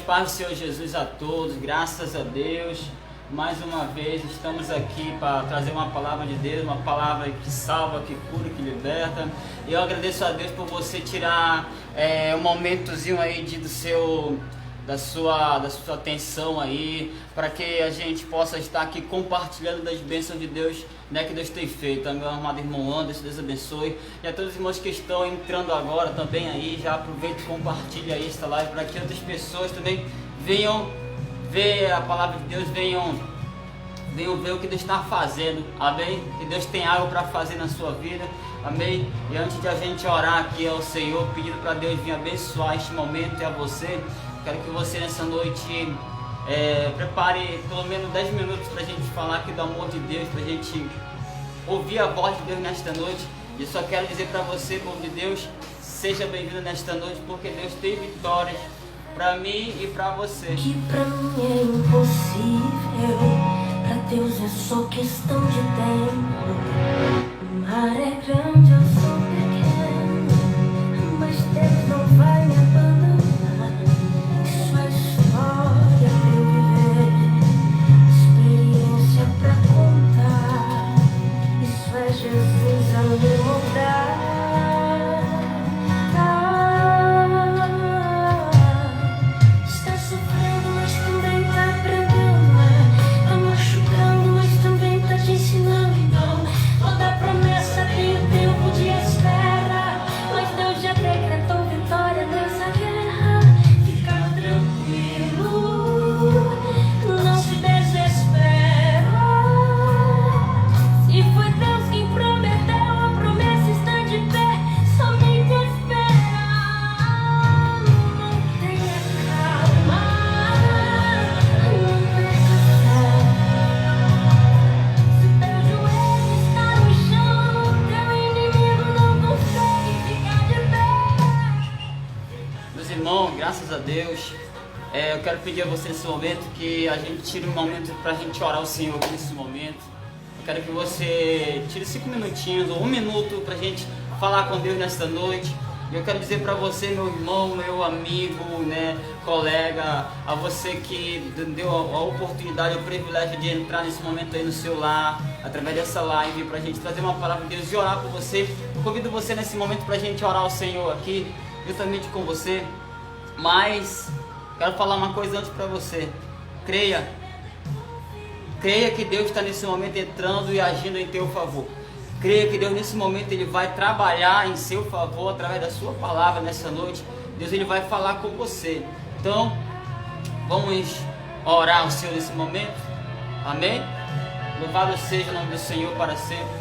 paz do Senhor Jesus a todos, graças a Deus. Mais uma vez estamos aqui para trazer uma palavra de Deus, uma palavra que salva, que cura, que liberta. E eu agradeço a Deus por você tirar um momentozinho aí da sua atenção aí, para que a gente possa estar aqui compartilhando das bênçãos de Deus, né, que Deus tem feito. Meu amado irmão Anderson, Deus abençoe. E a todos os irmãos que estão entrando agora também aí, já aproveita e compartilha aí esta live, para que outras pessoas também venham ver a palavra de Deus, venham ver o que Deus está fazendo, amém? Que Deus tem algo para fazer na sua vida, amém? E antes de a gente orar aqui ao Senhor, pedindo para Deus vir abençoar este momento e a você, quero que você nessa noite prepare pelo menos 10 minutos para a gente falar aqui do amor de Deus, para a gente ouvir a voz de Deus nesta noite. E eu só quero dizer para você, povo de Deus, seja bem-vindo nesta noite, porque Deus tem vitórias para mim e para você. Que para mim é impossível, para Deus é só questão de tempo. O mar é grande, eu sou pequeno, mas Deus não vai me abandonar. Isso é história pra eu viver, experiência pra contar. Isso é Jesus a me moldar. Graças a Deus, eu quero pedir a você nesse momento que a gente tire um momento para a gente orar ao Senhor nesse momento. Eu quero que você tire 5 minutinhos ou 1 minuto para a gente falar com Deus nesta noite. E eu quero dizer para você, meu irmão, meu amigo, né, colega, a você que deu a oportunidade, o privilégio de entrar nesse momento aí no seu lar, através dessa live, para a gente trazer uma palavra de Deus e orar por você. Eu convido você nesse momento para a gente orar ao Senhor aqui, justamente com você. Mas quero falar uma coisa antes para você. Creia que Deus está nesse momento entrando e agindo em teu favor. Creia que Deus nesse momento Ele vai trabalhar em seu favor através da sua palavra nessa noite. Deus Ele vai falar com você. Então vamos orar ao Senhor nesse momento. Amém? Louvado seja o nome do Senhor para sempre.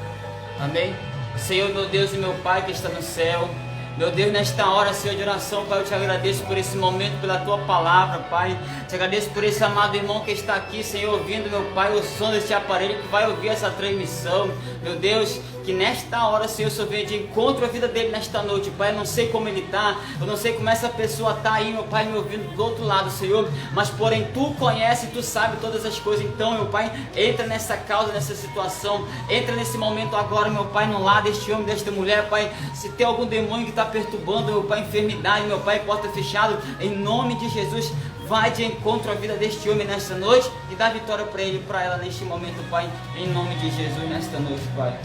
Amém? Senhor, meu Deus e meu Pai que está no céu, meu Deus, nesta hora, Senhor, de oração, Pai, eu te agradeço por esse momento, pela Tua palavra, Pai. Te agradeço por esse amado irmão que está aqui, Senhor, ouvindo, meu Pai, o som deste aparelho que vai ouvir essa transmissão. Meu Deus, que nesta hora, Senhor, o Senhor venha de encontro à vida dele nesta noite, Pai. Eu não sei como ele está, eu não sei como essa pessoa está aí, meu Pai, me ouvindo do outro lado, Senhor. Mas, porém, Tu conhece, Tu sabe todas as coisas. Então, meu Pai, entra nessa causa, nessa situação. Entra nesse momento agora, meu Pai, no lado deste homem, desta mulher, Pai. Se tem algum demônio que está perturbando, meu Pai, enfermidade, meu Pai, porta fechada, em nome de Jesus, vai de encontro à vida deste homem nesta noite e dá vitória para ele e para ela neste momento, Pai, em nome de Jesus, nesta noite, Pai.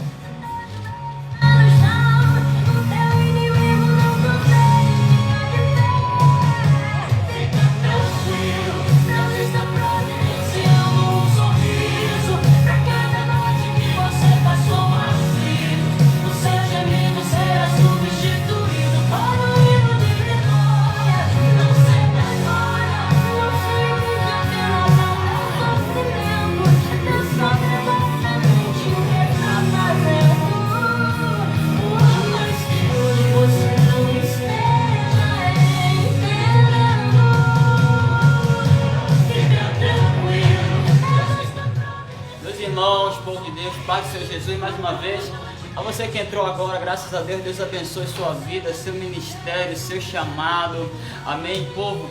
Pai do Senhor Jesus, mais uma vez, a você que entrou agora, graças a Deus, Deus abençoe sua vida, seu ministério, seu chamado, amém, povo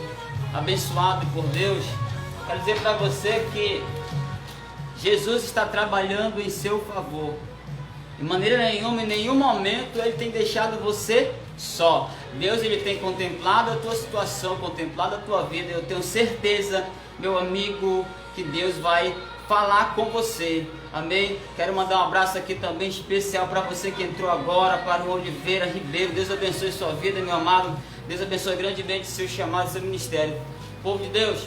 abençoado por Deus. Quero dizer para você que Jesus está trabalhando em seu favor, de maneira nenhuma, em nenhum momento Ele tem deixado você só. Deus ele tem contemplado a tua situação, contemplado a tua vida. Eu tenho certeza, meu amigo, que Deus vai falar com você. Amém? Quero mandar um abraço aqui também especial para você que entrou agora, para o Oliveira Ribeiro. Deus abençoe sua vida, meu amado. Deus abençoe grandemente seu chamado, seu ministério. Povo de Deus,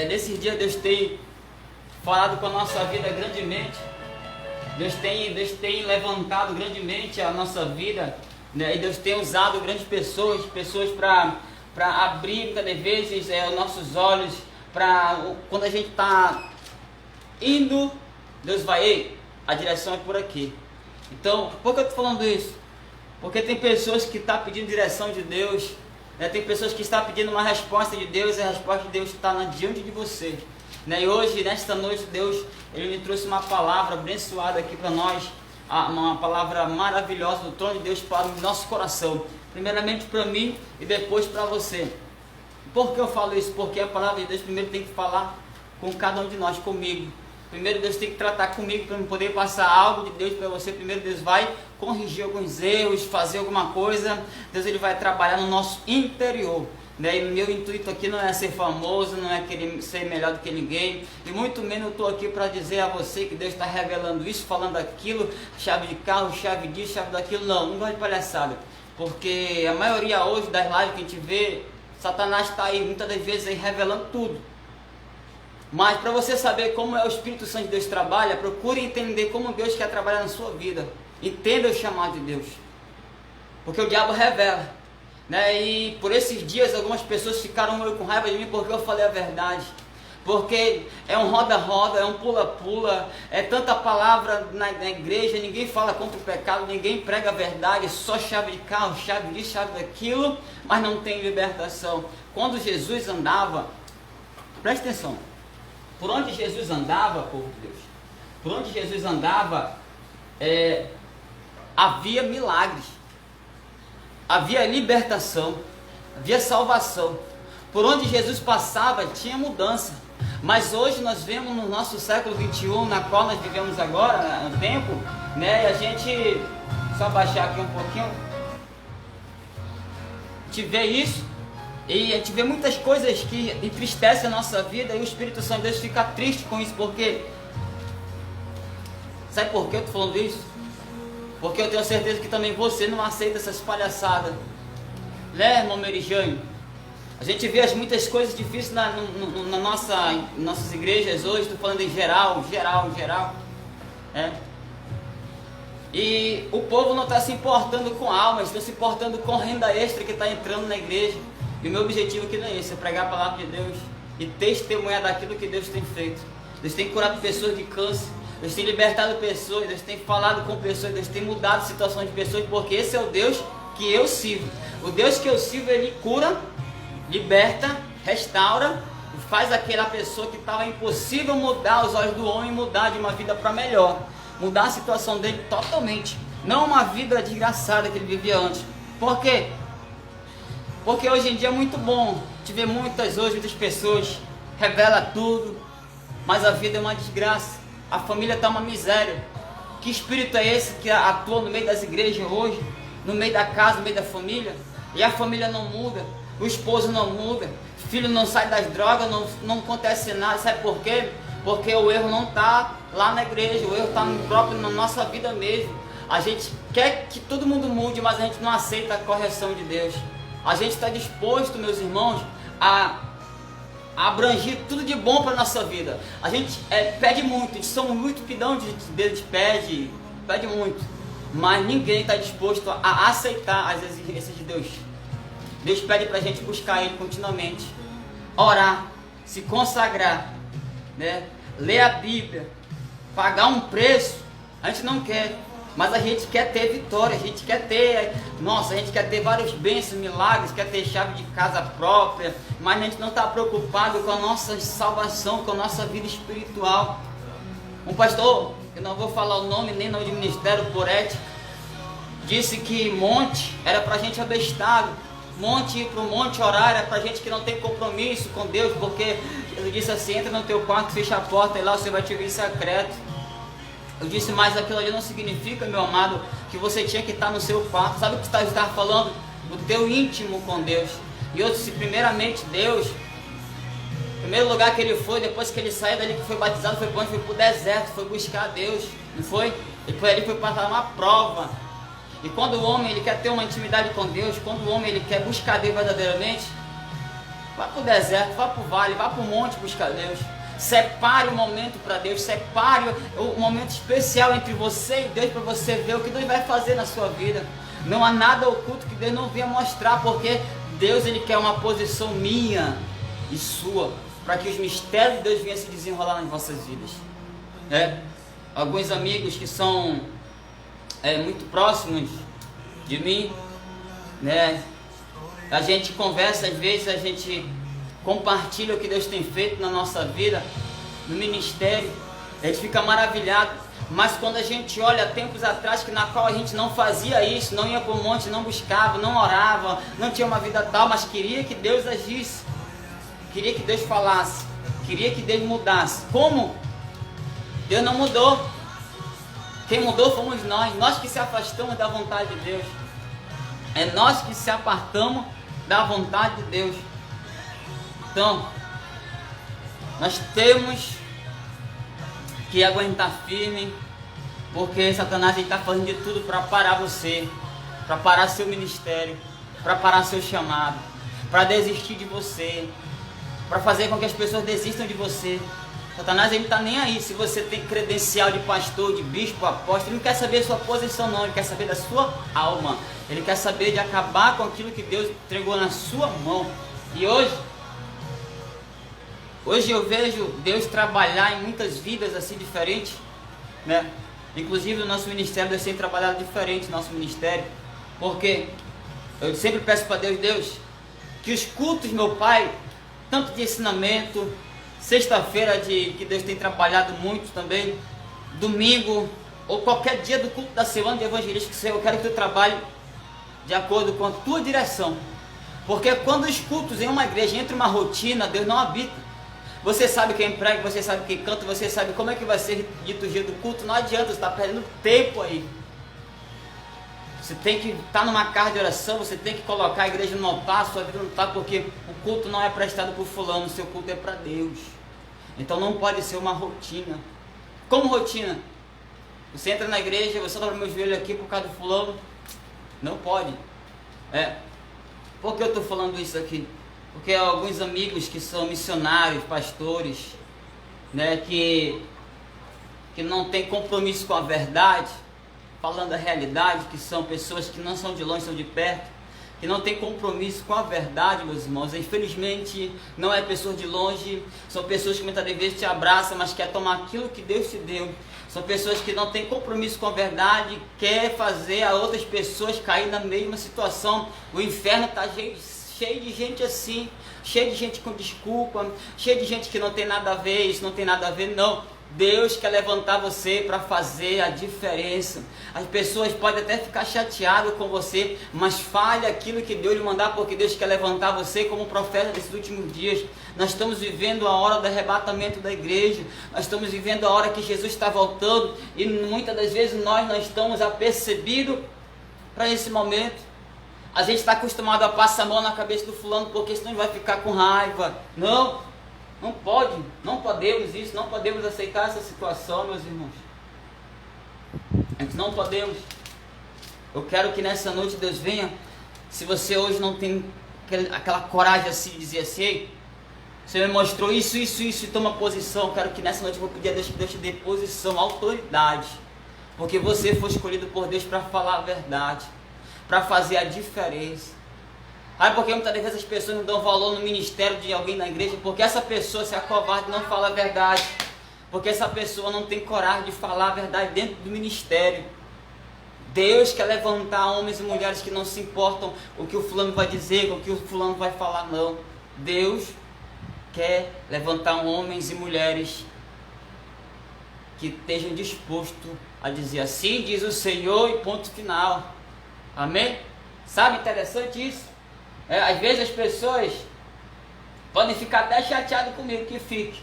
nesses dias Deus tem falado com a nossa vida grandemente. Deus tem levantado grandemente a nossa vida, né? E Deus tem usado grandes pessoas para abrir muitas vezes os nossos olhos, para quando a gente está indo, Deus vai, ei, a direção é por aqui. Então, por que eu estou falando isso? Porque tem pessoas que estão pedindo direção de Deus, né? Tem pessoas que estão pedindo uma resposta de Deus, e a resposta de Deus está diante de você, né? E hoje, nesta noite, Deus ele me trouxe uma palavra abençoada aqui para nós, uma palavra maravilhosa do trono de Deus para o nosso coração, primeiramente para mim e depois para você. Por que eu falo isso? Porque a palavra de Deus primeiro tem que falar com cada um de nós, comigo. Primeiro Deus tem que tratar comigo para eu poder passar algo de Deus para você. Primeiro Deus vai corrigir alguns erros, fazer alguma coisa. Deus ele vai trabalhar no nosso interior, né? E meu intuito aqui não é ser famoso, não é querer ser melhor do que ninguém, e muito menos eu estou aqui para dizer a você que Deus está revelando isso, falando aquilo, chave de carro, chave disso, chave daquilo. Não gosto de palhaçada, porque a maioria hoje das lives que a gente vê, Satanás está aí muitas das vezes aí revelando tudo. Mas para você saber como é o Espírito Santo de Deus trabalha, procure entender como Deus quer trabalhar na sua vida. Entenda o chamado de Deus, porque o diabo revela, né? E por esses dias algumas pessoas ficaram meio com raiva de mim porque eu falei a verdade. Porque é um roda-roda, é um pula-pula, é tanta palavra na igreja, ninguém fala contra o pecado, ninguém prega a verdade, só chave de carro, chave disso, chave daquilo, mas não tem libertação. Quando Jesus andava, preste atenção, por onde Jesus andava, povo de Deus, por onde Jesus andava, havia milagres, havia libertação, havia salvação. Por onde Jesus passava tinha mudança. Mas hoje nós vemos no nosso século 21, na qual nós vivemos agora, no tempo, né? E a gente, só baixar aqui um pouquinho, a gente vê isso, e a gente vê muitas coisas que entristecem a nossa vida, e o Espírito Santo de Deus fica triste com isso, porque, sabe por que eu estou falando isso? Porque eu tenho certeza que também você não aceita essas palhaçadas, né, irmão Merijane? A gente vê muitas coisas difíceis nossas igrejas hoje, estou falando em geral. E o povo não está se importando com almas, está se importando com renda extra que está entrando na igreja. E o meu objetivo aqui não é esse, é pregar a palavra de Deus e testemunhar daquilo que Deus tem feito. Deus tem curado pessoas de câncer, Deus tem libertado pessoas, Deus tem falado com pessoas, Deus tem mudado a situação de pessoas, porque esse é o Deus que eu sirvo. O Deus que eu sirvo, ele cura, liberta, restaura, faz aquela pessoa que estava impossível mudar os olhos do homem, mudar de uma vida para melhor, mudar a situação dele totalmente, não uma vida desgraçada que ele vivia antes. Por quê? Porque hoje em dia é muito bom, te ver muitas pessoas, revela tudo, mas a vida é uma desgraça, a família está uma miséria. Que espírito é esse que atua no meio das igrejas hoje, no meio da casa, no meio da família, e a família não muda? O esposo não muda, o filho não sai das drogas, não acontece nada. Sabe por quê? Porque o erro não está lá na igreja, o erro está na nossa vida mesmo. A gente quer que todo mundo mude, mas a gente não aceita a correção de Deus. A gente está disposto, meus irmãos, a abranger tudo de bom para a nossa vida. A gente pede muito, a gente somos muito pidão de Deus, pede muito, mas ninguém está disposto a aceitar as exigências de Deus. Deus pede para a gente buscar Ele continuamente, orar, se consagrar, né? Ler a Bíblia, pagar um preço. A gente não quer, mas a gente quer ter vitória, a gente quer ter, a gente quer ter vários bênçãos, milagres, quer ter chave de casa própria, mas a gente não está preocupado com a nossa salvação, com a nossa vida espiritual. Um pastor, eu não vou falar o nome nem nome de ministério por ética, disse que monte era para a gente abestado. Ir para o monte orar é para gente que não tem compromisso com Deus, porque ele disse assim: entra no teu quarto, fecha a porta e lá você vai te ouvir em secreto. Eu disse, mas aquilo ali não significa, meu amado, que você tinha que estar no seu quarto. Sabe o que você estava falando? O teu íntimo com Deus. E outro, se primeiramente Deus, o primeiro lugar que ele foi, depois que ele saiu dali, que foi batizado, foi para onde? Foi para o deserto, foi buscar Deus, não foi? E foi ali, foi passar uma prova. E quando o homem ele quer ter uma intimidade com Deus, quando o homem ele quer buscar Deus verdadeiramente, vá para o deserto, vá para o vale, vá para o monte buscar Deus. Separe o momento para Deus, separe o momento especial entre você e Deus, para você ver o que Deus vai fazer na sua vida. Não há nada oculto que Deus não venha mostrar, porque Deus ele quer uma posição minha e sua, para que os mistérios de Deus venham se desenrolar nas vossas vidas. Alguns amigos que são muito próximos de mim, né? A gente conversa, às vezes a gente compartilha o que Deus tem feito na nossa vida, no ministério, a gente fica maravilhado. Mas quando a gente olha tempos atrás, que na qual a gente não fazia isso, não ia para o monte, não buscava, não orava, não tinha uma vida tal, mas queria que Deus agisse, queria que Deus falasse, queria que Deus mudasse. Como? Deus não mudou. Quem mudou fomos nós que se afastamos da vontade de Deus. É nós que se apartamos da vontade de Deus. Então, nós temos que aguentar firme, porque Satanás está fazendo de tudo para parar você, para parar seu ministério, para parar seu chamado, para desistir de você, para fazer com que as pessoas desistam de você. Satanás ele não está nem aí se você tem credencial de pastor, de bispo, apóstolo. Ele não quer saber a sua posição não, ele quer saber da sua alma. Ele quer saber de acabar com aquilo que Deus entregou na sua mão. E hoje eu vejo Deus trabalhar em muitas vidas assim diferentes, né? Inclusive o nosso ministério Deus tem trabalhado diferente, nosso ministério, porque eu sempre peço para Deus, que os cultos, meu Pai, tanto de ensinamento, sexta-feira que Deus tem trabalhado muito também, domingo, ou qualquer dia do culto da semana de evangelista, que eu quero que tu trabalhe de acordo com a tua direção, porque quando os cultos em uma igreja entra uma rotina, Deus não habita. Você sabe quem prega, você sabe quem canta, você sabe como é que vai ser dito o dia do culto. Não adianta, você está perdendo tempo aí. Você tem que estar numa casa de oração, você tem que colocar a igreja no altar, sua vida não está, porque o culto não é prestado por fulano, o seu culto é para Deus. Então não pode ser uma rotina. Como rotina? Você entra na igreja, você dobra meu joelho aqui por causa do fulano. Não pode. Por que eu estou falando isso aqui? Porque alguns amigos que são missionários, pastores, né, que não têm compromisso com a verdade, falando a realidade, que são pessoas que não são de longe, são de perto, que não têm compromisso com a verdade, meus irmãos. Infelizmente, não é pessoas de longe, são pessoas que muitas vezes te abraçam, mas quer tomar aquilo que Deus te deu. São pessoas que não têm compromisso com a verdade, quer fazer a outras pessoas cair na mesma situação. O inferno está cheio de gente assim, cheio de gente com desculpa, cheio de gente que não tem nada a ver, isso não tem nada a ver, não. Deus quer levantar você para fazer a diferença. As pessoas podem até ficar chateadas com você, mas fale aquilo que Deus lhe mandar, porque Deus quer levantar você como profeta desses últimos dias. Nós estamos vivendo a hora do arrebatamento da igreja, nós estamos vivendo a hora que Jesus está voltando, e muitas das vezes nós não estamos apercebidos para esse momento. A gente está acostumado a passar a mão na cabeça do fulano, porque senão vai ficar com raiva. Não pode, não podemos isso, não podemos aceitar essa situação, meus irmãos. A gente não podemos. Eu quero que nessa noite Deus venha. Se você hoje não tem aquela coragem assim de dizer assim, você me mostrou isso e toma posição. Eu quero que nessa noite eu vou pedir a Deus que Deus te dê posição, autoridade, porque você foi escolhido por Deus para falar a verdade, para fazer a diferença. Porque muitas vezes as pessoas não dão valor no ministério de alguém na igreja, porque essa pessoa se acovarda e não fala a verdade, porque essa pessoa não tem coragem de falar a verdade dentro do ministério. Deus quer levantar homens e mulheres que não se importam com o que o fulano vai dizer, com o que o fulano vai falar, não. Deus quer levantar homens e mulheres que estejam dispostos a dizer assim diz o Senhor e ponto final. Amém? Sabe, interessante isso? Às vezes as pessoas podem ficar até chateadas comigo, que fique,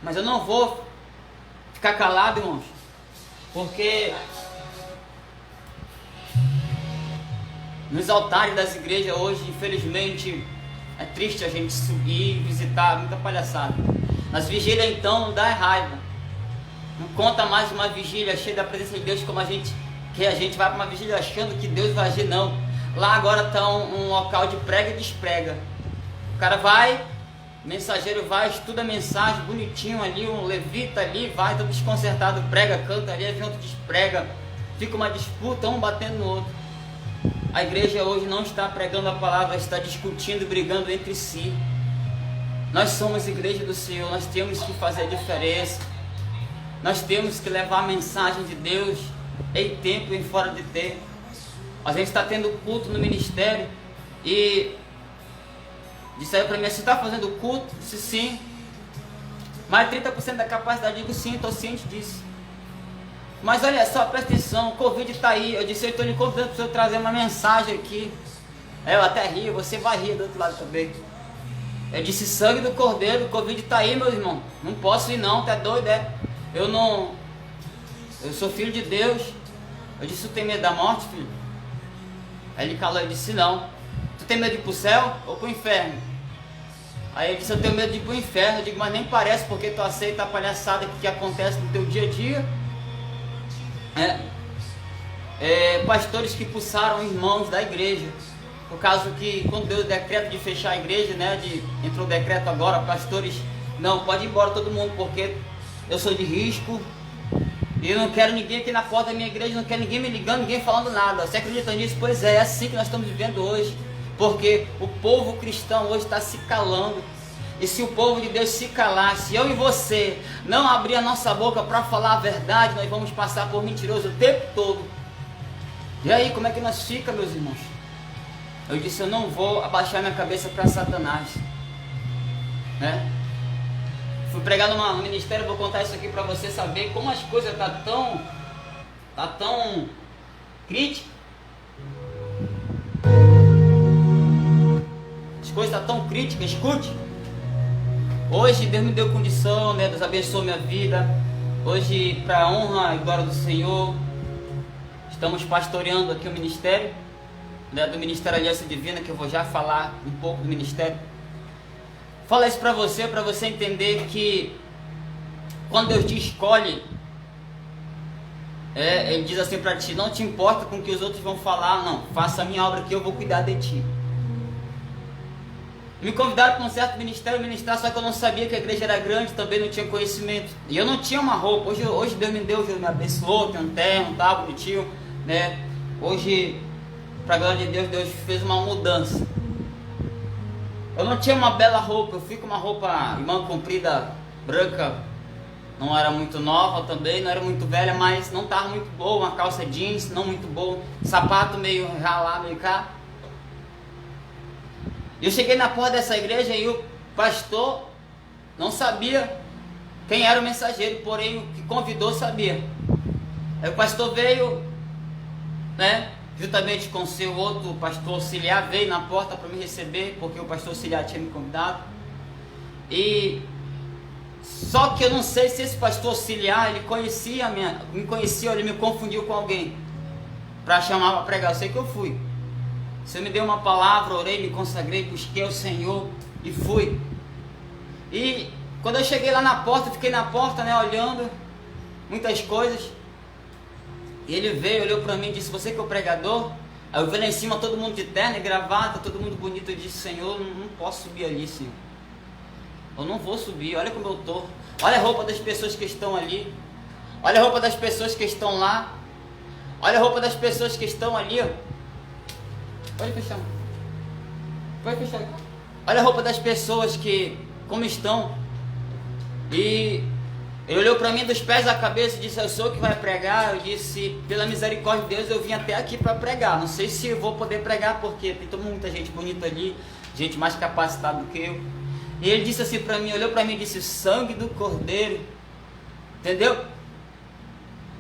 mas eu não vou ficar calado, irmãos, porque nos altares das igrejas hoje, infelizmente, é triste a gente subir e visitar, muita palhaçada. Nas vigílias então dá raiva. Não conta mais uma vigília cheia da presença de Deus como a gente vai para uma vigília achando que Deus vai agir, não. Lá agora está um local de prega e desprega. O cara vai, o mensageiro vai, estuda a mensagem bonitinho ali, um levita ali, vai, todo desconcertado, prega, canta ali, aí vem outro desprega, fica uma disputa, um batendo no outro. A igreja hoje não está pregando a palavra, está discutindo, brigando entre si. Nós somos igreja do Senhor, nós temos que fazer a diferença. Nós temos que levar a mensagem de Deus em tempo e em fora de tempo. A gente está tendo culto no ministério e disseram para mim, você está fazendo culto? Eu disse sim. Mais 30% da capacidade, eu digo sim, estou ciente disso. Mas olha só, presta atenção, o Covid está aí. Eu disse, eu estou lhe convidando para você trazer uma mensagem aqui. Eu até rio, você vai rir do outro lado também. Eu disse, sangue do Cordeiro, o Covid está aí, meu irmão. Não posso ir não, tá doido, é? Eu sou filho de Deus. Eu disse, tu tem medo da morte, filho? Aí ele calou e disse, não. Tu tem medo de ir pro céu ou pro inferno? Aí ele disse, eu tenho medo de ir pro inferno. Eu digo, mas nem parece, porque tu aceita a palhaçada que acontece no teu dia a dia. Pastores que pulsaram irmãos da igreja. Por causa que quando deu o decreto de fechar a igreja, entrou o decreto agora, pastores, não, pode ir embora todo mundo, porque eu sou de risco. E eu não quero ninguém aqui na porta da minha igreja, não quero ninguém me ligando, ninguém falando nada. Você acredita nisso? Pois é assim que nós estamos vivendo hoje. Porque o povo cristão hoje está se calando. E se o povo de Deus se calar, se eu e você não abrir a nossa boca para falar a verdade, nós vamos passar por mentiroso o tempo todo. E aí, como é que nós fica, meus irmãos? Eu disse, eu não vou abaixar minha cabeça para Satanás. Fui pregar no ministério, vou contar isso aqui para você saber como as coisas tá tão críticas. As coisas estão tão críticas, escute. Hoje Deus me deu condição, Deus abençoou minha vida. Hoje, para a honra e glória do Senhor, estamos pastoreando aqui o ministério, do Ministério Aliança Divina, que eu vou já falar um pouco do ministério. Fala isso para você entender que quando Deus te escolhe, Ele diz assim para ti, não te importa com o que os outros vão falar, não, faça a minha obra que eu vou cuidar de ti. Me convidaram para um certo ministério ministrar, só que eu não sabia que a igreja era grande, também não tinha conhecimento. E eu não tinha uma roupa. Hoje Deus me deu, Deus me abençoou, tem um terno, tá bonitinho, Hoje, para a glória de Deus, Deus fez uma mudança. Eu não tinha uma bela roupa, eu fui com uma roupa de manga comprida, branca, não era muito nova também, não era muito velha, mas não estava muito boa, uma calça jeans, não muito boa, sapato meio ralado, meio cá. Eu cheguei na porta dessa igreja e o pastor não sabia quem era o mensageiro, porém o que convidou sabia. Aí o pastor veio, juntamente com o seu outro pastor auxiliar, veio na porta para me receber, porque o pastor auxiliar tinha me convidado. E só que eu não sei se esse pastor auxiliar, ele me conhecia, ele me confundiu com alguém para chamar para pregar. Eu sei que eu fui. O Senhor me deu uma palavra, orei, me consagrei, busquei o Senhor e fui. E quando eu cheguei lá na porta, fiquei na porta, olhando muitas coisas. E ele veio, olhou para mim e disse, você que é o pregador? Aí eu vi lá em cima todo mundo de terno e gravata, todo mundo bonito. Eu disse, Senhor, não posso subir ali, Senhor. Eu não vou subir, olha como eu estou. Olha a roupa das pessoas que estão ali. Olha a roupa das pessoas que estão lá. Olha a roupa das pessoas que estão ali, ó. Pode fechar. Pode fechar. Olha a roupa das pessoas que, como estão. E ele olhou para mim dos pés à cabeça e disse, eu sou o que vai pregar. Eu disse, pela misericórdia de Deus, eu vim até aqui para pregar. Não sei se eu vou poder pregar, porque tem muita gente bonita ali, gente mais capacitada do que eu. E ele disse assim para mim, olhou para mim e disse, sangue do Cordeiro. Entendeu?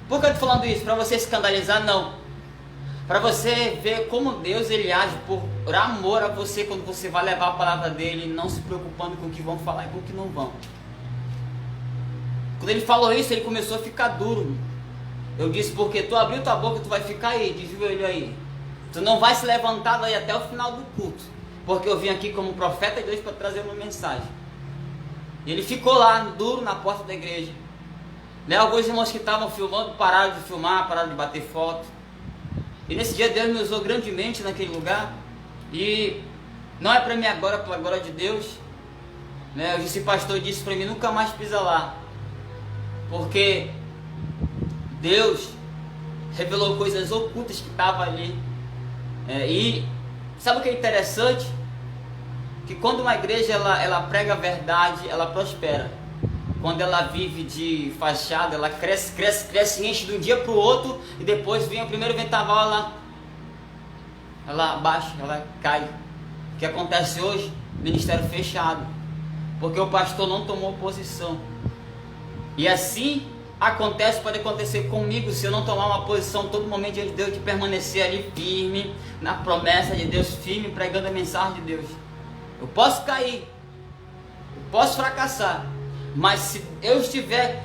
Por que eu estou falando isso? Para você escandalizar? Não. Para você ver como Deus ele age por amor a você quando você vai levar a palavra dele, não se preocupando com o que vão falar e com o que não vão. Quando ele falou isso, ele começou a ficar duro. Eu disse, porque tu abriu tua boca, tu vai ficar aí, de joelho aí. Tu não vai se levantar daí até o final do culto, porque eu vim aqui como profeta de Deus para trazer uma mensagem. E ele ficou lá, duro, na porta da igreja. Né? Alguns irmãos que estavam filmando pararam de filmar, pararam de bater foto. E nesse dia Deus me usou grandemente naquele lugar. E não é para mim agora, pela glória de Deus. Né? Esse pastor disse para mim, nunca mais pisa lá. Porque Deus revelou coisas ocultas que estavam ali. E sabe o que é interessante? Que quando uma igreja ela prega a verdade, ela prospera. Quando ela vive de fachada, ela cresce, enche de um dia para o outro, e depois vem o primeiro vendaval, ela baixa, ela cai. O que acontece hoje? Ministério fechado, porque o pastor não tomou posição. E assim pode acontecer comigo, se eu não tomar uma posição todo momento diante de Deus, de permanecer ali firme, na promessa de Deus, firme, pregando a mensagem de Deus. Eu posso cair, eu posso fracassar, mas se eu estiver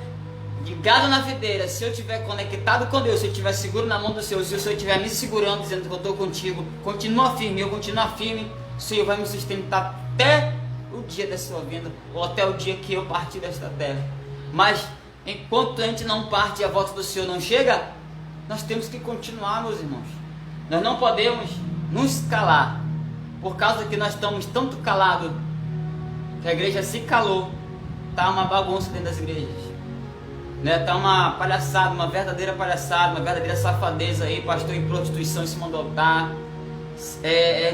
ligado na videira, se eu estiver conectado com Deus, se eu estiver seguro na mão do Senhor, se o Senhor estiver me segurando, dizendo que eu estou contigo, continua firme, eu continuar firme, o Senhor vai me sustentar até o dia da sua vinda, ou até o dia que eu partir desta terra. Mas enquanto a gente não parte e a volta do Senhor não chega, nós temos que continuar, meus irmãos. Nós não podemos nos calar, por causa que nós estamos tanto calados, que a igreja se calou. Está uma bagunça dentro das igrejas, né? Está uma palhaçada, uma verdadeira palhaçada, uma verdadeira safadeza aí. Pastor em prostituição em cima do altar,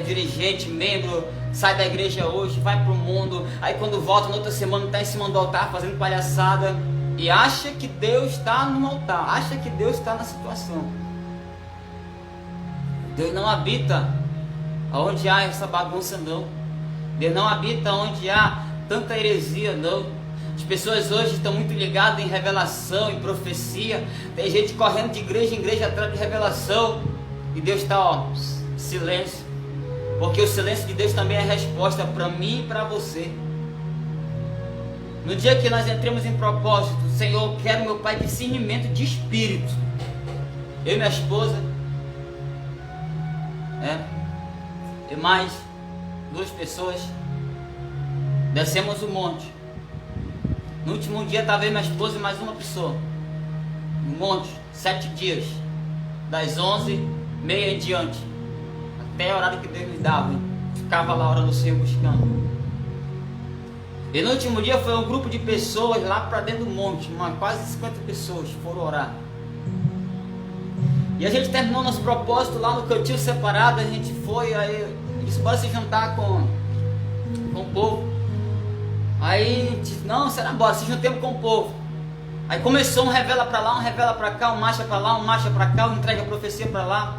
dirigente, membro, sai da igreja hoje, vai para o mundo, aí quando volta na outra semana está em cima do altar fazendo palhaçada, e acha que Deus está no altar, acha que Deus está na situação. Deus não habita onde há essa bagunça, não. Deus não habita onde há tanta heresia, não. As pessoas hoje estão muito ligadas em revelação, em profecia. Tem gente correndo de igreja em igreja atrás de revelação, e Deus está, silêncio. Porque o silêncio de Deus também é resposta para mim e para você. No dia que nós entremos em propósito, Senhor, eu quero, meu Pai, discernimento de espírito. Eu e minha esposa, e mais 2 pessoas, descemos o monte. No último dia estava eu, minha esposa e mais uma pessoa. No monte, 7 dias, das 11h30 em diante, até a hora que Deus nos dava. Ficava lá orando o Senhor, buscando. E no último dia foi um grupo de pessoas lá para dentro do monte, quase 50 pessoas foram orar. E a gente terminou nosso propósito lá no cantinho separado. A gente foi, aí disse, bora se juntar com o povo. Aí disse, não, será, bora, se juntemos com o povo. Aí começou um revela para lá, um revela para cá, um marcha para lá, um marcha para cá, um entrega a profecia para lá.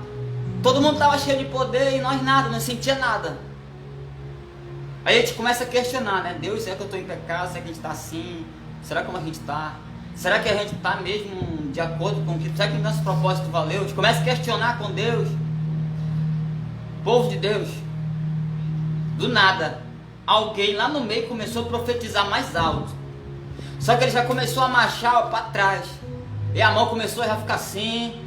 Todo mundo estava cheio de poder e nós nada, não sentia nada. Aí a gente começa a questionar, né? Deus, será que eu estou em pecado? Será que a gente está assim? Será como a gente está? Será que a gente está mesmo de acordo com o que? Será que o nosso propósito valeu? A gente começa a questionar com Deus. Povo de Deus, do nada, alguém lá no meio começou a profetizar mais alto. Só que ele já começou a marchar para trás. E a mão começou a já ficar assim,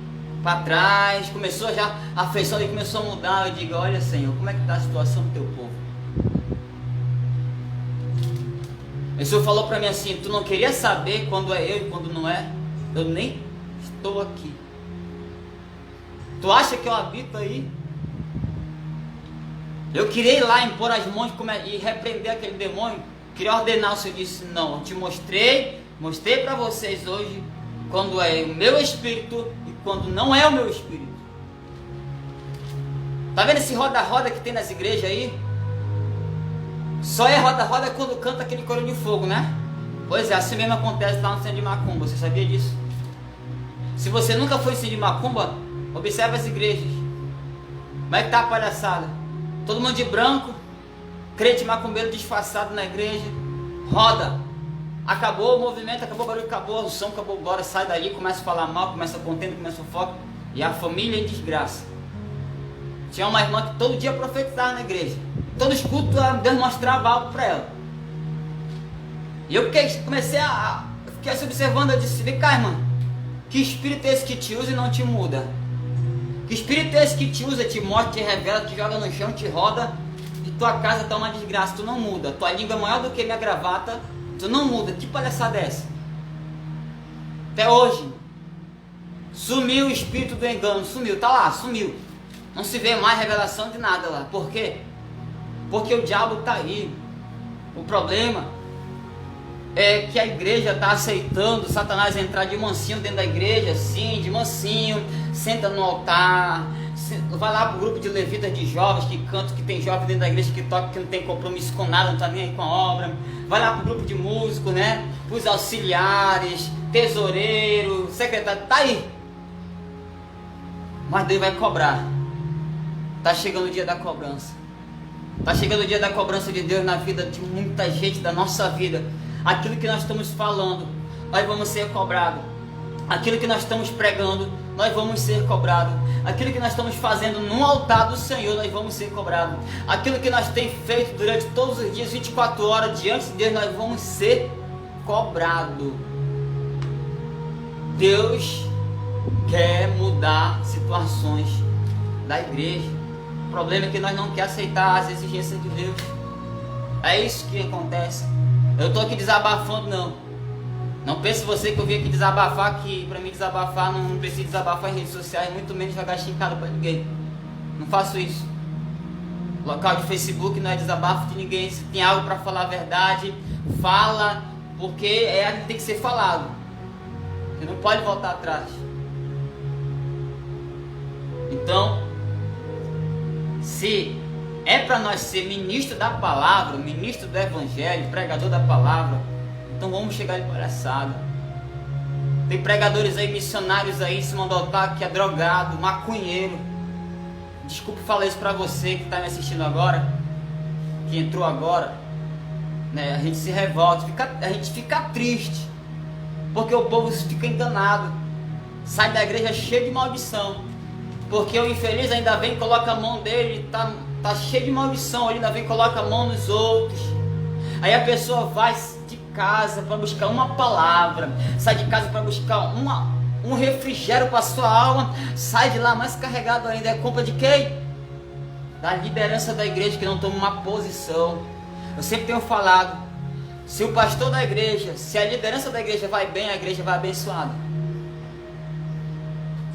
para trás. Começou já, a feição dele começou a mudar. Eu digo, olha, Senhor, como é que está a situação do teu povo? O Senhor falou para mim assim, tu não queria saber quando é eu e quando não é? Eu nem estou aqui. Tu acha que eu habito aí? Eu queria ir lá, impor as mãos e repreender aquele demônio. Queria ordenar, o Senhor disse, não, eu te mostrei para vocês hoje quando é o meu espírito e quando não é o meu espírito. Tá vendo esse roda-roda que tem nas igrejas aí? Só é roda-roda quando canta aquele coro de fogo, né? Pois é, assim mesmo acontece lá no centro de Macumba, você sabia disso? Se você nunca foi no centro de Macumba, observe as igrejas. Como é que tá a palhaçada? Todo mundo de branco, crente macumbeiro disfarçado na igreja, roda. Acabou o movimento, acabou o barulho, acabou o som, acabou agora, sai daí, começa a falar mal, começa a contenda, começa a fofoca, e a família em desgraça. Tinha uma irmã que todo dia profetizava na igreja. Todo escuto, Deus mostrava algo para ela. E eu fiquei se observando, eu disse, vem cá, irmã, que espírito é esse que te usa e não te muda? Que espírito é esse que te usa, te mostra, te revela, te joga no chão, te roda, e tua casa tá uma desgraça, tu não muda, tua língua é maior do que minha gravata, tu não muda, que palhaçada é essa? Até hoje, sumiu o espírito do engano, sumiu, tá lá, sumiu, não se vê mais revelação de nada lá, por quê? Porque o diabo tá aí. O problema é que a igreja está aceitando Satanás entrar de mansinho dentro da igreja, sim, de mansinho, senta no altar, vai lá pro grupo de levitas de jovens que cantam, que tem jovem dentro da igreja que toca, que não tem compromisso com nada, não está nem aí com a obra, vai lá pro grupo de músicos, né, os auxiliares, tesoureiro, secretário, tá aí, mas Deus vai cobrar, tá chegando o dia da cobrança. Está chegando o dia da cobrança de Deus na vida de muita gente, da nossa vida. Aquilo que nós estamos falando, nós vamos ser cobrados. Aquilo que nós estamos pregando, nós vamos ser cobrados. Aquilo que nós estamos fazendo no altar do Senhor, nós vamos ser cobrados. Aquilo que nós temos feito durante todos os dias, 24 horas diante de Deus, nós vamos ser cobrados. Deus quer mudar situações da igreja. O problema é que nós não queremos aceitar as exigências de Deus. É isso que acontece. Eu estou aqui desabafando, não. Não pense você que eu vim aqui desabafar, que para mim desabafar não preciso desabafar em redes sociais, muito menos jogar chincada para ninguém. Não faço isso. Local de Facebook não é desabafo de ninguém. Se tem algo para falar a verdade, fala, porque tem que ser falado. Você não pode voltar atrás. Então, se é para nós ser ministro da palavra, ministro do evangelho, pregador da palavra, então vamos chegar de palhaçada. Tem pregadores aí, missionários aí em cima do altar que é drogado, maconheiro. Desculpa falar isso para você que está me assistindo agora, que entrou agora, né? A gente se revolta, a gente fica triste, porque o povo fica enganado, sai da igreja cheio de maldição. Porque o infeliz ainda vem e coloca a mão dele, tá cheio de maldição, ele ainda vem e coloca a mão nos outros. Aí a pessoa vai de casa para buscar uma palavra, sai de casa para buscar um refrigério para sua alma, sai de lá mais carregado ainda. É culpa de quem? Da liderança da igreja que não toma uma posição. Eu sempre tenho falado, se o pastor da igreja, se a liderança da igreja vai bem, a igreja vai abençoada.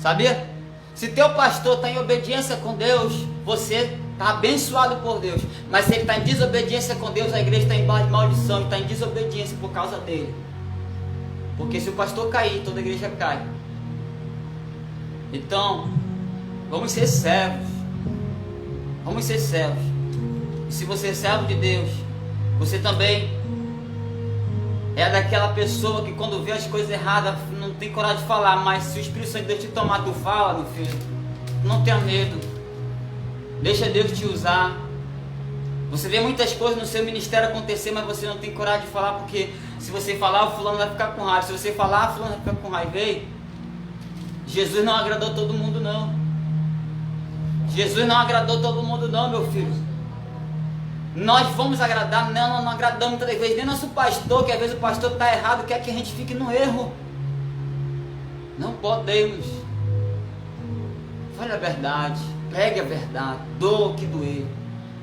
Sabia? Se teu pastor está em obediência com Deus, você está abençoado por Deus. Mas se ele está em desobediência com Deus, a igreja está em maldição e está em desobediência por causa dele. Porque se o pastor cair, toda a igreja cai. Então, vamos ser servos. Vamos ser servos. E se você é servo de Deus, você também é daquela pessoa que quando vê as coisas erradas não tem coragem de falar, mas se o Espírito Santo de Deus te tomar, tu fala, meu filho. Não tenha medo. Deixa Deus te usar. Você vê muitas coisas no seu ministério acontecer, mas você não tem coragem de falar, porque se você falar, o fulano vai ficar com raiva. Se você falar, o fulano vai ficar com raiva. Ei, Jesus não agradou todo mundo, não. Jesus não agradou todo mundo, não, meu filho. Nós vamos agradar, não agradamos muitas vezes, nem nosso pastor, que às vezes o pastor está errado, quer que a gente fique no erro. Não podemos. Fale a verdade, pregue a verdade, doa o que doer.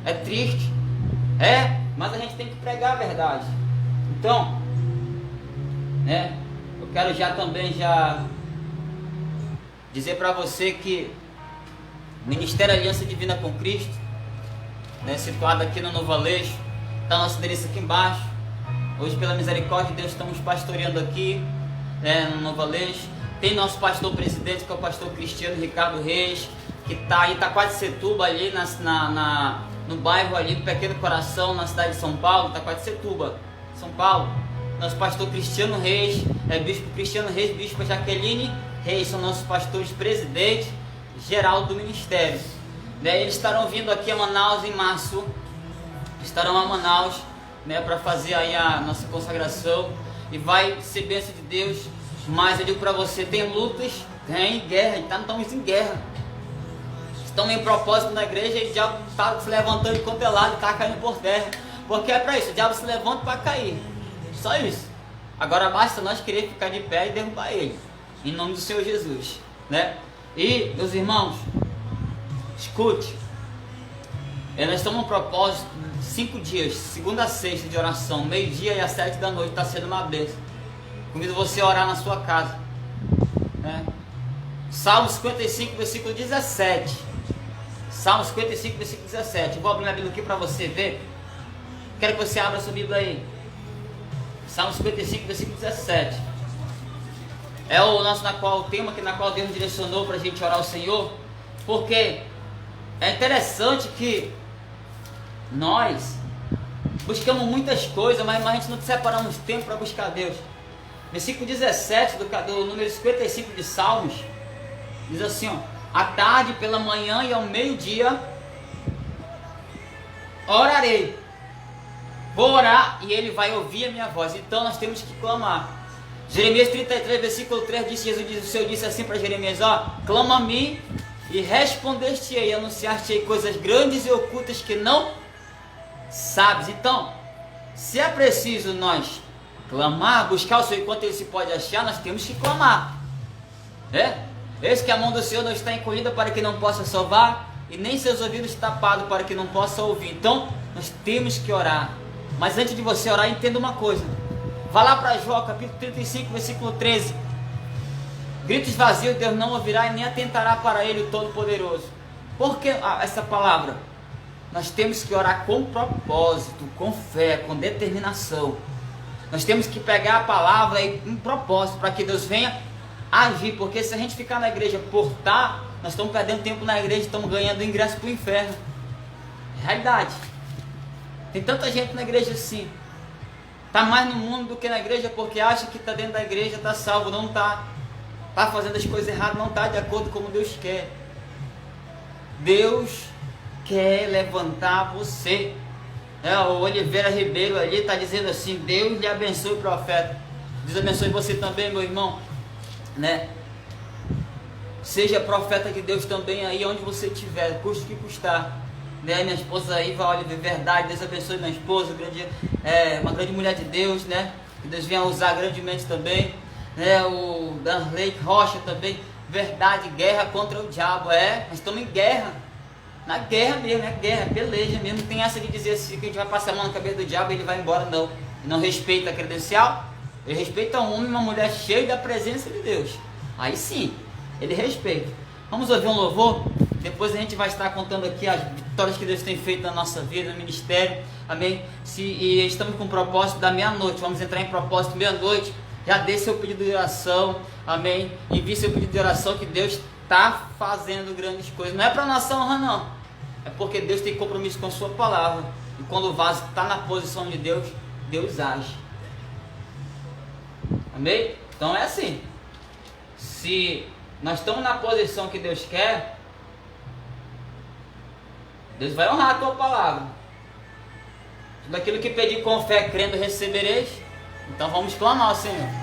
É triste, mas a gente tem que pregar a verdade. Então, né, eu quero já dizer para você que o Ministério Aliança Divina com Cristo, né, situado aqui no Novo Aleixo, está nosso endereço aqui embaixo. Hoje, pela misericórdia de Deus, estamos pastoreando aqui, no Novo Aleixo. Tem nosso pastor presidente, que é o pastor Cristiano Ricardo Reis, que está aí, Itaquaquecetuba, ali no bairro ali, Pequeno Coração, na cidade de São Paulo, Itaquaquecetuba, São Paulo. Nosso pastor Cristiano Reis, bispo Cristiano Reis, bispo Jaqueline Reis, são nossos pastores presidentes geral do ministério. Eles estarão vindo aqui a Manaus em março, estarão a Manaus, para fazer aí a nossa consagração, e vai ser bênção de Deus. Mas eu digo para você, tem lutas, tem guerra, estamos em guerra, estamos em propósito na igreja, e o diabo está se levantando de quanto é lado, está caindo por terra, porque é para isso, o diabo se levanta para cair, só isso. Agora basta nós querer ficar de pé e derrubar ele, em nome do Senhor Jesus, E, meus irmãos, Escute, nós estamos no propósito de 5 dias, segunda a sexta de oração, meio-dia e às 7 da noite, está sendo uma bênção. Convido você a orar na sua casa, né? Salmo 55, versículo 17. Salmo 55, versículo 17. Eu vou abrir a Bíblia aqui para você ver. Quero que você abra a sua Bíblia aí. Salmo 55, versículo 17. É o nosso o tema na qual Deus direcionou para a gente orar ao Senhor. Porque é interessante que nós buscamos muitas coisas, mas a gente não separamos tempo para buscar Deus. Versículo 17 do número 55 de Salmos diz assim, ó: à tarde, pela manhã e ao meio-dia orarei. Vou orar e ele vai ouvir a minha voz. Então nós temos que clamar. Jeremias 33, versículo 3 diz: Jesus, o Senhor disse assim para Jeremias: ó, clama a mim e responder-te-ei, anunciar-te-ei coisas grandes e ocultas que não sabes. Então, se é preciso nós clamar, buscar o Senhor enquanto ele se pode achar, nós temos que clamar. Eis que a mão do Senhor não está encolhida para que não possa salvar, e nem seus ouvidos tapados para que não possa ouvir. Então, nós temos que orar. Mas antes de você orar, entenda uma coisa. Vá lá para Jó, capítulo 35, versículo 13. Gritos vazios Deus não ouvirá e nem atentará para ele o Todo-Poderoso. Por que essa palavra? Nós temos que orar com propósito, com fé, com determinação. Nós temos que pegar a palavra e um propósito para que Deus venha agir. Porque se a gente ficar na igreja por estar, nós estamos perdendo tempo na igreja, estamos ganhando ingresso para o inferno. Realidade. Tem tanta gente na igreja assim. Está mais no mundo do que na igreja porque acha que está dentro da igreja, está salvo. Não está. Está fazendo as coisas erradas, não está de acordo com como Deus quer. Deus quer levantar você. O Oliveira Ribeiro ali está dizendo assim: Deus lhe abençoe, profeta. Deus abençoe você também, meu irmão, né? Seja profeta de Deus também aí onde você estiver, custe o que custar, né? Minha esposa aí, Oliveira, verdade, Deus abençoe minha esposa, uma grande mulher de Deus, né? Que Deus venha usar grandemente também, né? O Danley Rocha também, verdade, guerra contra o diabo, nós estamos em guerra. Na guerra mesmo, guerra, peleja mesmo. Não tem essa de dizer assim que a gente vai passar a mão na cabeça do diabo e ele vai embora, não. Ele não respeita a credencial, ele respeita um homem e uma mulher cheio da presença de Deus. Aí sim, ele respeita. Vamos ouvir um louvor, depois a gente vai estar contando aqui as vitórias que Deus tem feito na nossa vida, no ministério, amém? E estamos com o propósito da meia-noite, vamos entrar em propósito meia-noite. Já dê seu pedido de oração, amém? Envie seu pedido de oração que Deus está fazendo grandes coisas. Não é para nossa honra, não. É porque Deus tem compromisso com a sua palavra. E quando o vaso está na posição de Deus, Deus age. Amém? Então é assim. Se nós estamos na posição que Deus quer, Deus vai honrar a tua palavra. Tudo aquilo que pedir com fé, crendo, recebereis. Então vamos clamar ao Senhor.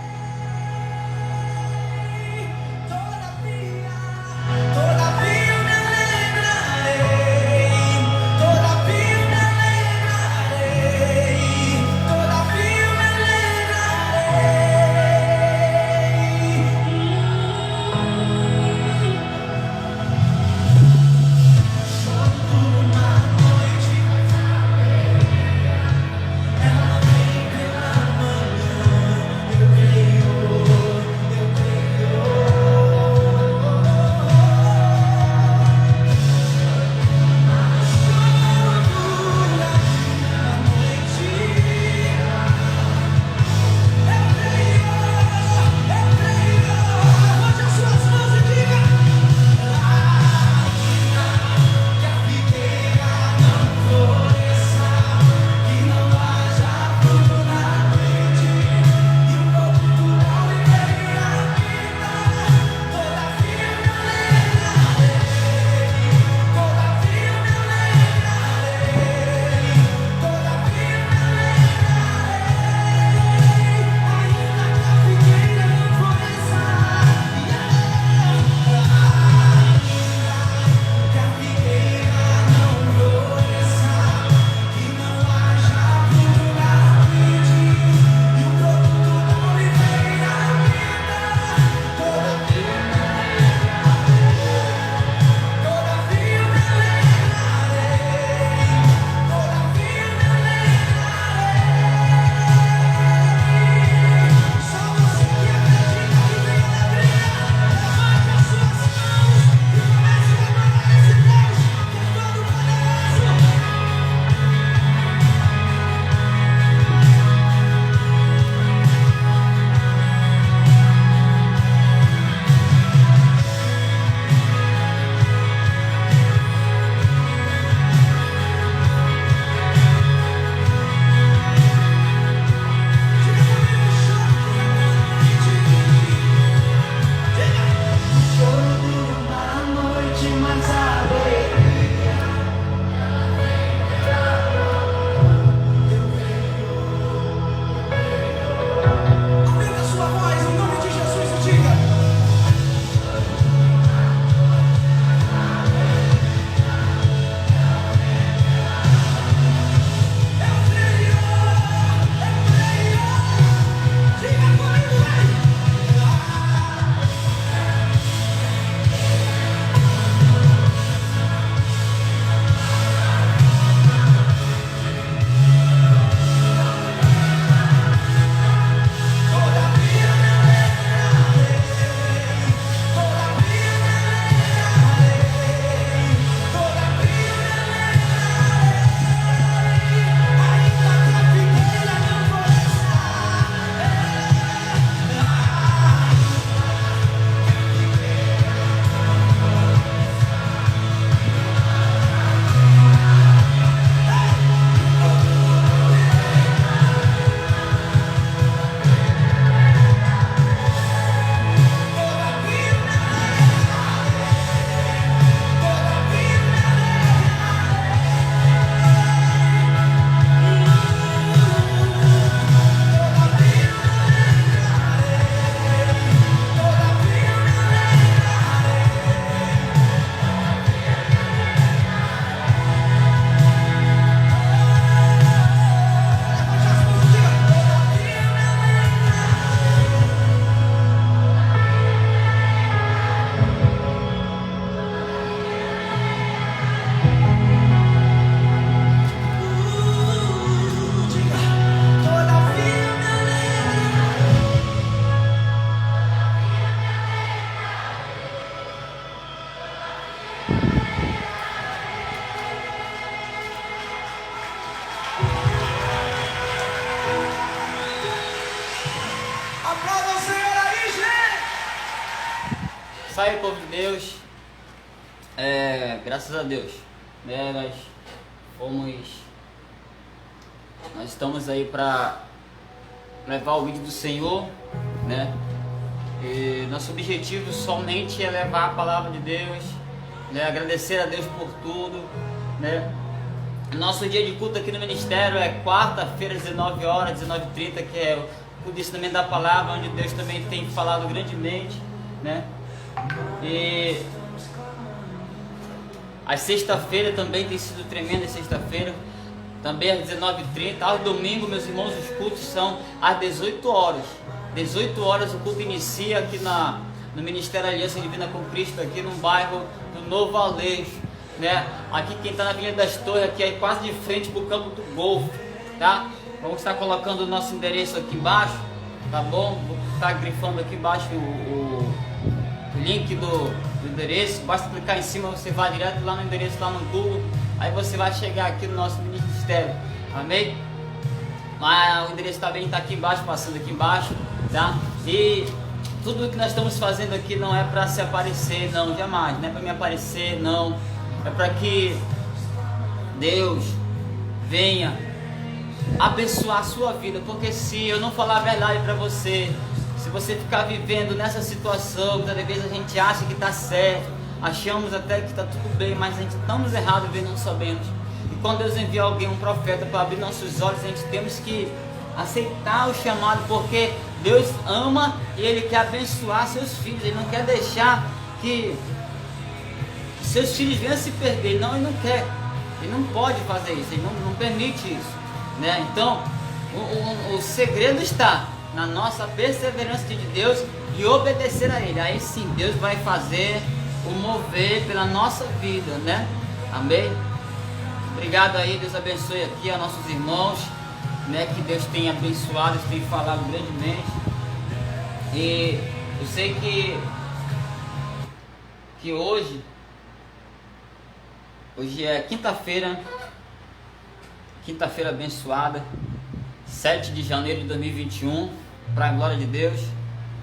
Sabe, povo de Deus, graças a Deus, né, nós estamos aí para levar o vídeo do Senhor, né? E nosso objetivo somente é levar a palavra de Deus, né? Agradecer a Deus por tudo, né? Nosso dia de culto aqui no ministério é quarta-feira, 19 horas, 19h30, que é o ensinamento da palavra, onde Deus também tem falado grandemente, né? E a sexta-feira também tem sido tremenda, sexta-feira também às 19h30. Aos domingos, meus irmãos, os cultos são às 18 horas. 18 horas o culto inicia aqui no Ministério Aliança Divina com Cristo, aqui no bairro do Novo Aleixo, né? Aqui quem está na Avenida das Torres, aqui é quase de frente para o campo do Golfo, tá? Vamos estar colocando o nosso endereço aqui embaixo, tá bom? Vou estar grifando aqui embaixo o link do endereço. Basta clicar em cima, você vai direto lá no endereço, lá no Google, aí você vai chegar aqui no nosso ministério, amém? Mas o endereço também está aqui embaixo, passando aqui embaixo, tá? E tudo o que nós estamos fazendo aqui não é para se aparecer, não, jamais, não é para me aparecer, não, é para que Deus venha abençoar a sua vida, porque se eu não falar a verdade para você, se você ficar vivendo nessa situação, cada vez a gente acha que está certo, achamos até que está tudo bem, mas a gente estamos errados e não sabemos. E quando Deus envia alguém, um profeta, para abrir nossos olhos, a gente temos que aceitar o chamado, porque Deus ama e Ele quer abençoar seus filhos. Ele não quer deixar que seus filhos venham se perder, não, Ele não quer, Ele não pode fazer isso, Ele não permite isso, né? Então o segredo está na nossa perseverança de Deus e obedecer a Ele. Aí sim Deus vai fazer o mover pela nossa vida, né? Amém? Obrigado aí, Deus abençoe aqui a nossos irmãos, né? Que Deus tem abençoado, Deus tem falado grandemente. E eu sei que hoje é quinta-feira abençoada, 7 de janeiro de 2021, para a glória de Deus,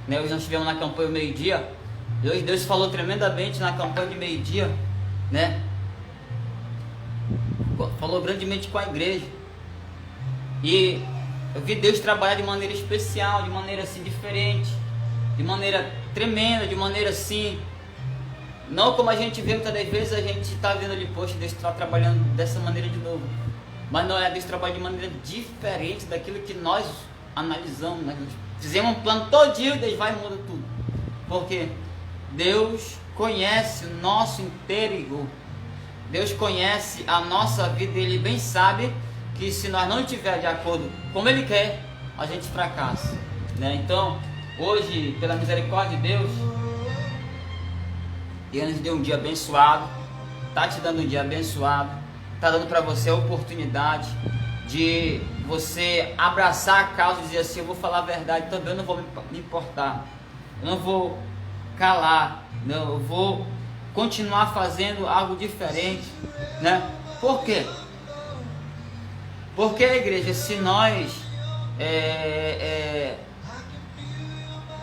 né? Hoje nós estivemos na campanha meio-dia, e hoje Deus falou tremendamente na campanha de meio-dia, né? Falou grandemente com a igreja, e eu vi Deus trabalhar de maneira especial, de maneira assim diferente, de maneira tremenda, de maneira assim, não como a gente vê muitas das vezes, a gente está vendo ali, poxa, Deus está trabalhando dessa maneira de novo. Mas não é, Deus trabalha de maneira diferente daquilo que nós analisamos, né? Fizemos um plano todo dia e Deus vai e muda tudo. Porque Deus conhece o nosso interior. Deus conhece a nossa vida e Ele bem sabe que se nós não estivermos de acordo como Ele quer, a gente fracassa, né? Então, hoje, pela misericórdia de Deus, Ele nos deu um dia abençoado, está te dando um dia abençoado, está dando para você a oportunidade de você abraçar a causa e dizer assim: eu vou falar a verdade também, eu não vou me importar, eu não vou calar, não, eu vou continuar fazendo algo diferente, né? Por quê? Porque, igreja, se nós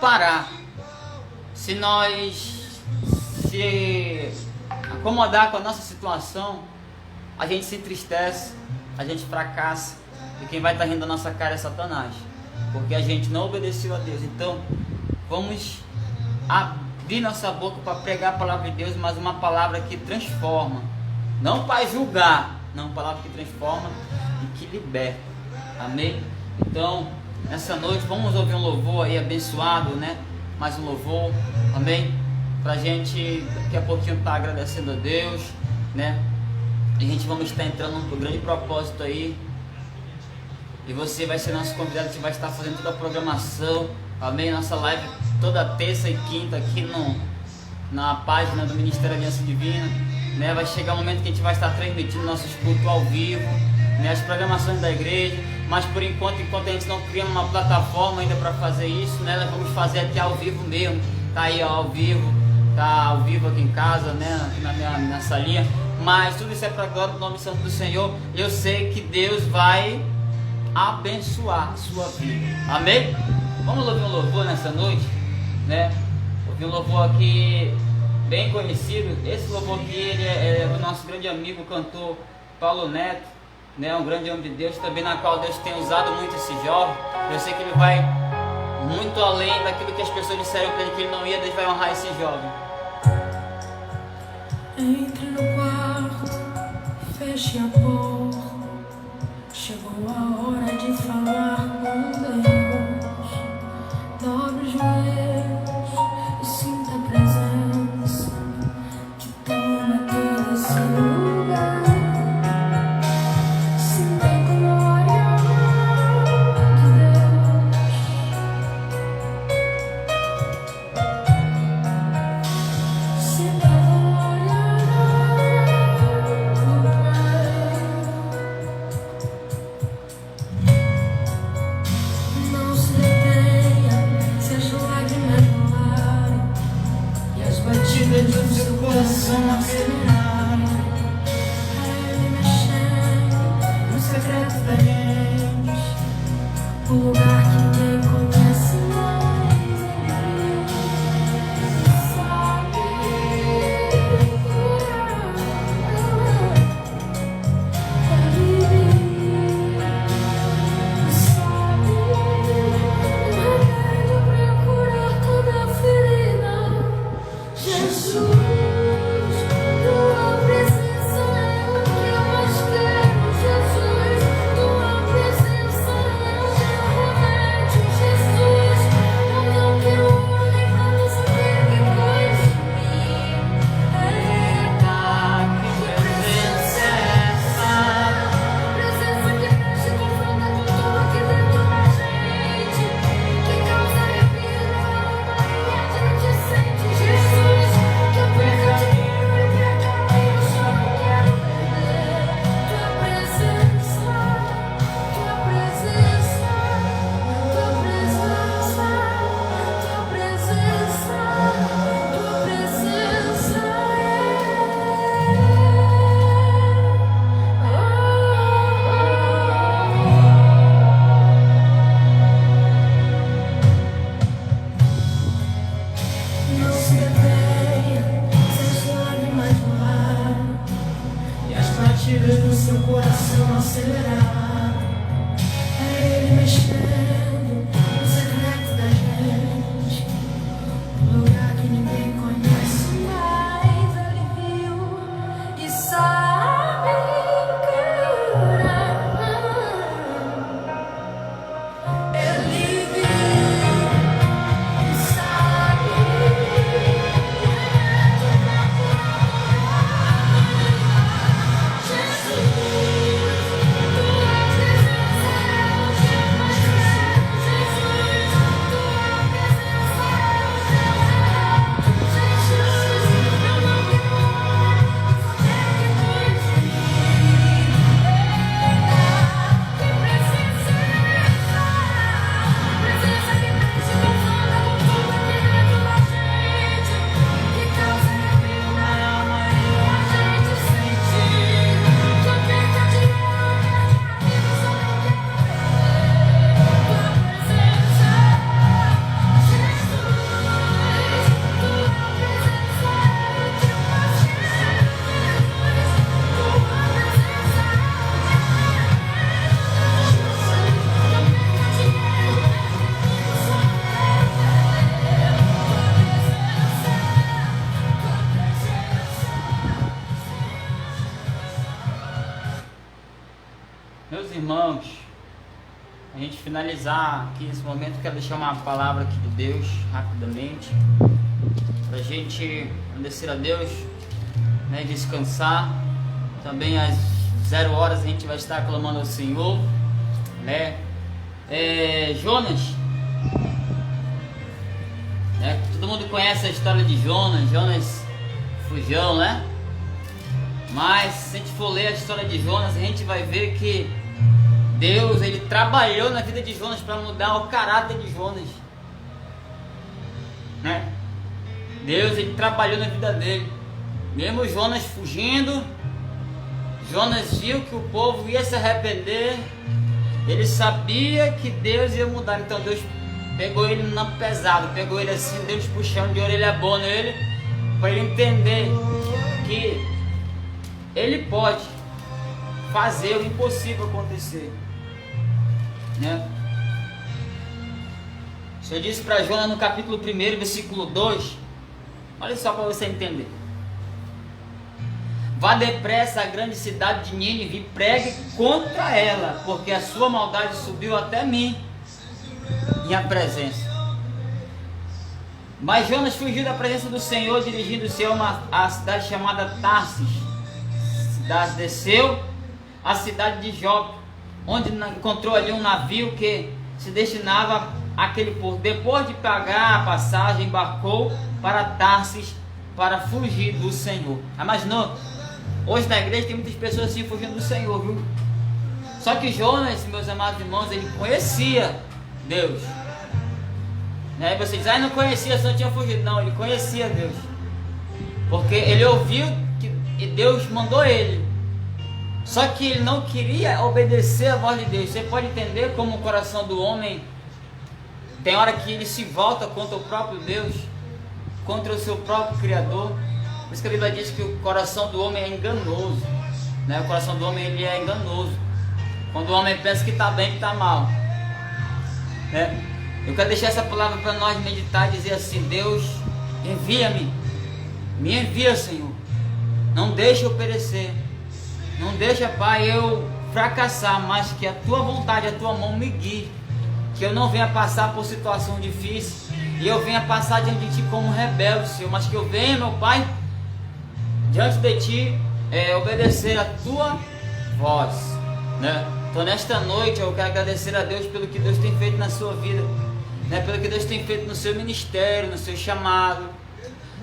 parar, se nós se acomodar com a nossa situação, a gente se entristece, a gente fracassa, e quem vai estar rindo da nossa cara é Satanás, porque a gente não obedeceu a Deus. Então vamos abrir nossa boca para pregar a palavra de Deus, mas uma palavra que transforma, não para julgar, não, uma palavra que transforma e que liberta, amém? Então nessa noite vamos ouvir um louvor aí abençoado, né? Mais um louvor, amém? Pra gente daqui a pouquinho estar agradecendo a Deus, né? E a gente vamos estar entrando num grande propósito aí. E você vai ser nosso convidado, que vai estar fazendo toda a programação, amém? Nossa live toda terça e quinta aqui na página do Ministério Aliança Divina, né? Vai chegar o momento que a gente vai estar transmitindo nossos cultos ao vivo, né? As programações da igreja. Mas por enquanto a gente não cria uma plataforma ainda para fazer isso, né? Nós vamos fazer aqui ao vivo mesmo. Tá aí, ó, ao vivo. Tá ao vivo aqui em casa, né? Aqui na minha salinha. Mas tudo isso é para a glória do nome santo do Senhor. Eu sei que Deus vai abençoar a sua vida. Amém? Vamos ouvir um louvor nessa noite, né? de um louvor aqui bem conhecido. Esse louvor aqui ele é do nosso grande amigo, cantor Paulo Neto, né? Um grande homem de Deus também, na qual Deus tem usado muito esse jovem. Eu sei que ele vai muito além daquilo que as pessoas disseram para ele que ele não ia. Deus vai honrar esse jovem. Entre no quarto, feche a porta. Chegou a hora de falar com Deus. Dobre os joelhos e sinta a presença que toma todo esse lugar. Sinta a glória de Deus. Sinta a glória do Pai. Não se detenha, se as lágrimas rolarem e as batidas do seu coração acelerarem. É Ele mexendo no secreto da gente, o lugar que ninguém conhece mais. Ele sabe curar. Ele sabe o remédio pra curar toda ferida. Jesus, tua presença é o que eu mais quero. Jesus, tua presença é o meu remédio. Jesus, eu não quero ouro nem prata, só quero que cuide de mim. Eita, que presença é essa? Presença que mexe e confronta com tudo aqui dentro da gente, que causa arrepio na alma e a gente sente. Jesus, que eu perca dinheiro e perca a eu só não quero perder tua presença, tua presença, tua presença, tua presença, tua presença. Não se detenha, se as lágrimas rolarem e as batidas do seu coração aceleraram. É Ele mexendo no secreto da gente, um lugar que ninguém conhece mais. Ele viu e sabe curar. Ele viu e sabe Meus irmãos, a gente finalizar aqui nesse momento, quero deixar uma palavra aqui de Deus rapidamente, para a gente agradecer a Deus, né, descansar. Também às 0 horas a gente vai estar clamando ao Senhor, né? Jonas, né? Todo mundo conhece a história de Jonas fujão, né? Mas se a gente for ler a história de Jonas, a gente vai ver que Deus, ele trabalhou na vida de Jonas para mudar o caráter de Jonas, né? Deus, ele trabalhou na vida dele. Mesmo Jonas fugindo, Jonas viu que o povo ia se arrepender. Ele sabia que Deus ia mudar. Então Deus pegou ele na pesado, pegou ele assim, Deus puxando de orelha boa nele, para ele entender que ele pode fazer o impossível acontecer, né? O Senhor disse para Jonas no capítulo 1, versículo 2, olha só para você entender: vá depressa à grande cidade de Nínive e pregue contra ela, porque a sua maldade subiu até mim, minha presença. Mas Jonas fugiu da presença do Senhor, dirigindo-se a cidade chamada Tarsis. Desceu à cidade de Jope, onde encontrou ali um navio que se destinava àquele porto. Depois de pagar a passagem, embarcou para Tarsis para fugir do Senhor. Imaginou? Hoje na igreja tem muitas pessoas assim fugindo do Senhor, viu? Só que Jonas, meus amados irmãos, ele conhecia Deus. Né? Você diz, não conhecia, só tinha fugido. Não, ele conhecia Deus. Porque ele ouviu que Deus mandou ele. Só que ele não queria obedecer a voz de Deus. Você pode entender como o coração do homem tem hora que ele se volta contra o próprio Deus, contra o seu próprio Criador. Por isso que a Bíblia diz que o coração do homem é enganoso, né? O coração do homem ele é enganoso. Quando o homem pensa que está bem, que está mal, né? Eu quero deixar essa palavra para nós meditar e dizer assim: Deus, envia-me, me envia, Senhor. Não deixa eu perecer, não deixa, Pai, eu fracassar, mas que a Tua vontade, a Tua mão me guie. Que eu não venha passar por situação difícil e eu venha passar diante de Ti como rebelde, Senhor, mas que eu venha, meu Pai, diante de Ti, obedecer a Tua voz, né? Então nesta noite eu quero agradecer a Deus pelo que Deus tem feito na sua vida, né? Pelo que Deus tem feito no seu ministério, no seu chamado.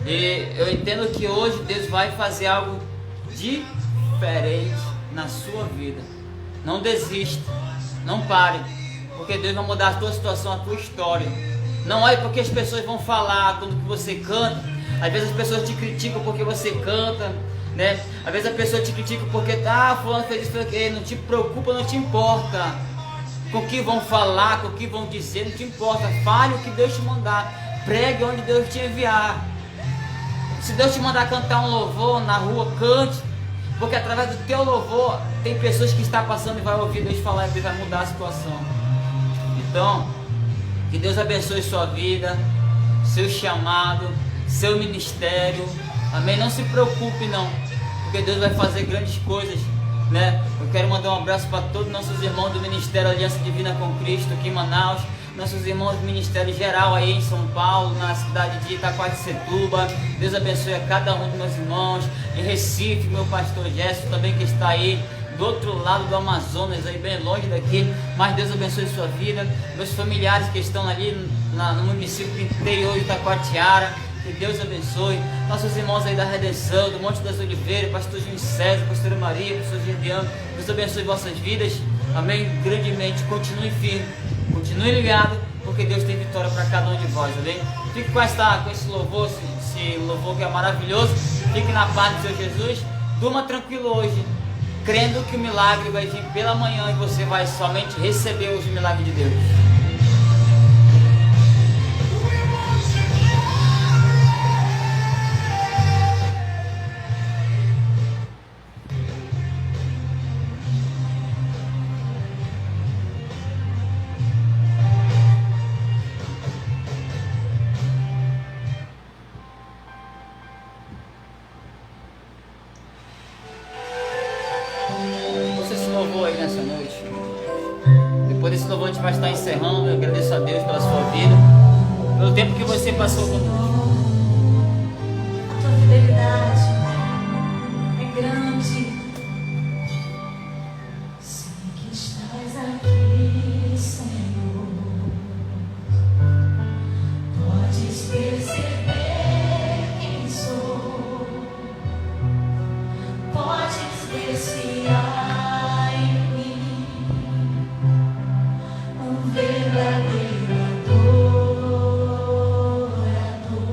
E eu entendo que hoje Deus vai fazer algo diferente na sua vida. Não desista, não pare, porque Deus vai mudar a tua situação, a tua história. Não olhe porque as pessoas vão falar quando você canta. Às vezes as pessoas te criticam porque você canta, né? Às vezes a pessoa te critica porque fulano fez isso, fez aquilo. Não te preocupa, não te importa com o que vão falar, com o que vão dizer, não te importa. Fale o que Deus te mandar, pregue onde Deus te enviar. Se Deus te mandar cantar um louvor na rua, cante, porque através do teu louvor tem pessoas que estão passando e vai ouvir Deus falar e Deus vai mudar a situação. Então, que Deus abençoe sua vida, seu chamado, seu ministério, amém? Não se preocupe não, porque Deus vai fazer grandes coisas, né? Eu quero mandar um abraço para todos nossos irmãos do Ministério Aliança Divina com Cristo aqui em Manaus, nossos irmãos do Ministério Geral aí em São Paulo, na cidade de Itaquaquecetuba. Deus abençoe a cada um dos meus irmãos. Em Recife, meu pastor Jéssico também, que está aí do outro lado do Amazonas, aí bem longe daqui, mas Deus abençoe sua vida. Meus familiares que estão ali no município interior de Itacoatiara, que Deus abençoe. Nossos irmãos aí da Redenção, do Monte das Oliveiras, pastor Júnior César, pastora Maria, pastor Gerdiano, Deus abençoe vossas vidas, amém, grandemente. Continue firme, continue ligado, porque Deus tem vitória para cada um de vós, amém? Fique com esse louvor, esse louvor que é maravilhoso. Fique na paz do Senhor Jesus. Durma tranquilo hoje, crendo que o milagre vai vir pela manhã e você vai somente receber os milagres de Deus. Nessa noite, depois desse louvor a gente vai estar encerrando. Eu agradeço a Deus pela sua vida, pelo tempo que você passou conosco. A tua fidelidade é grande. Sei que estás aqui, Senhor. Podes perceber quem sou. Podes ver se há verdadeiro adorador.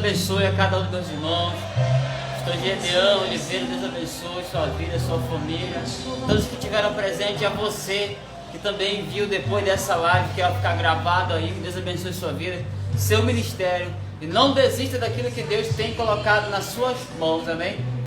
abençoe a cada um dos meus irmãos. Pastor Gedeão, Oliveira, Deus abençoe sua vida, sua família. Todos que estiveram presentes, a você que também viu depois dessa live, que vai ficar gravado aí. Deus abençoe sua vida, seu ministério. E não desista daquilo que Deus tem colocado nas suas mãos, amém?